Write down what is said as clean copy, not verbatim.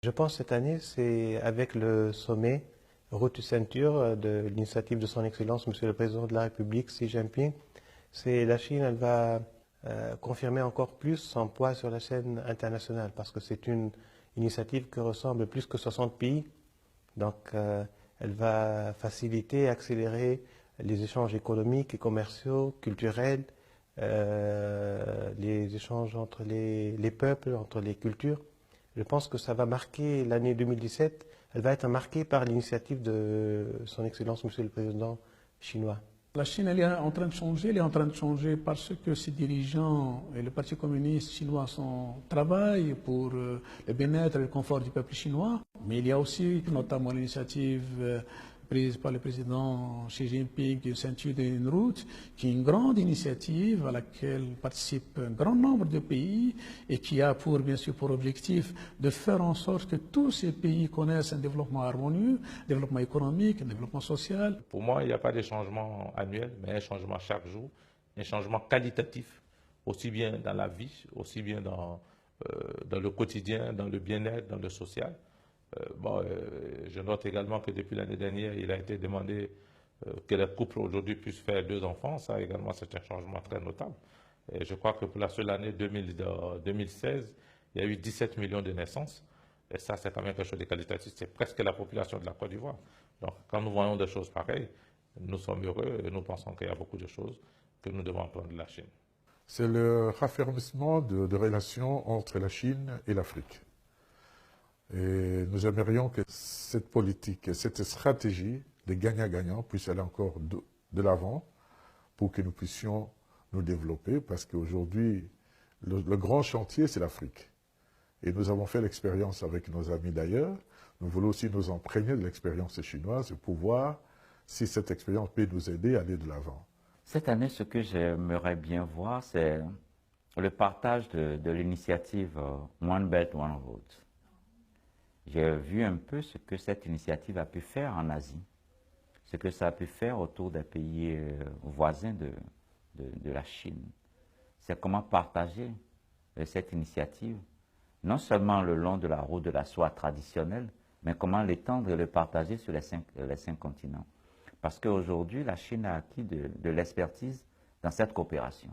Je pense que cette année, c'est avec le sommet Route du Ceinture de l'initiative de son Excellence, Monsieur le Président de la République, Xi Jinping, c'est la Chine, elle va confirmer encore plus son poids sur la scène internationale parce que c'est une initiative qui ressemble plus que 60 pays. Donc, elle va faciliter, accélérer les échanges économiques et commerciaux, culturels, les échanges entre les peuples, entre les cultures. Je pense que ça va marquer l'année 2017, elle va être marquée par l'initiative de son Excellence, Monsieur le Président chinois. La Chine, elle est en train de changer, elle est en train de changer parce que ses dirigeants et le Parti communiste chinois travaillent pour le bien-être et le confort du peuple chinois. Mais il y a aussi notamment l'initiative prise par le président Xi Jinping d'une ceinture d'une route, qui est une grande initiative à laquelle participent un grand nombre de pays et qui a bien sûr pour objectif de faire en sorte que tous ces pays connaissent un développement harmonieux, un développement économique, un développement social. Pour moi, il n'y a pas de changement annuel, mais un changement chaque jour, un changement qualitatif, aussi bien dans la vie, aussi bien dans le quotidien, dans le bien-être, dans le social. Je note également que depuis l'année dernière, il a été demandé que les couples aujourd'hui puissent faire 2 enfants. Ça également, c'est un changement très notable. Et je crois que pour la seule année 2016, il y a eu 17 millions de naissances. Et ça, c'est quand même quelque chose de qualitatif. C'est presque la population de la Côte d'Ivoire. Donc, quand nous voyons des choses pareilles, nous sommes heureux et nous pensons qu'il y a beaucoup de choses que nous devons apprendre de la Chine. C'est le raffermissement de relations entre la Chine et l'Afrique. Et nous aimerions que cette politique, cette stratégie de gagnant-gagnant puisse aller encore de l'avant pour que nous puissions nous développer, parce qu'aujourd'hui, le grand chantier, c'est l'Afrique. Et nous avons fait l'expérience avec nos amis d'ailleurs. Nous voulons aussi nous imprégner de l'expérience chinoise pour voir si cette expérience peut nous aider à aller de l'avant. Cette année, ce que j'aimerais bien voir, c'est le partage de l'initiative One Belt, One Road. J'ai vu un peu ce que cette initiative a pu faire en Asie, ce que ça a pu faire autour des pays voisins de la Chine. C'est comment partager cette initiative, non seulement le long de la route de la soie traditionnelle, mais comment l'étendre et le partager sur les 5 continents. Parce qu'aujourd'hui, la Chine a acquis de l'expertise dans cette coopération.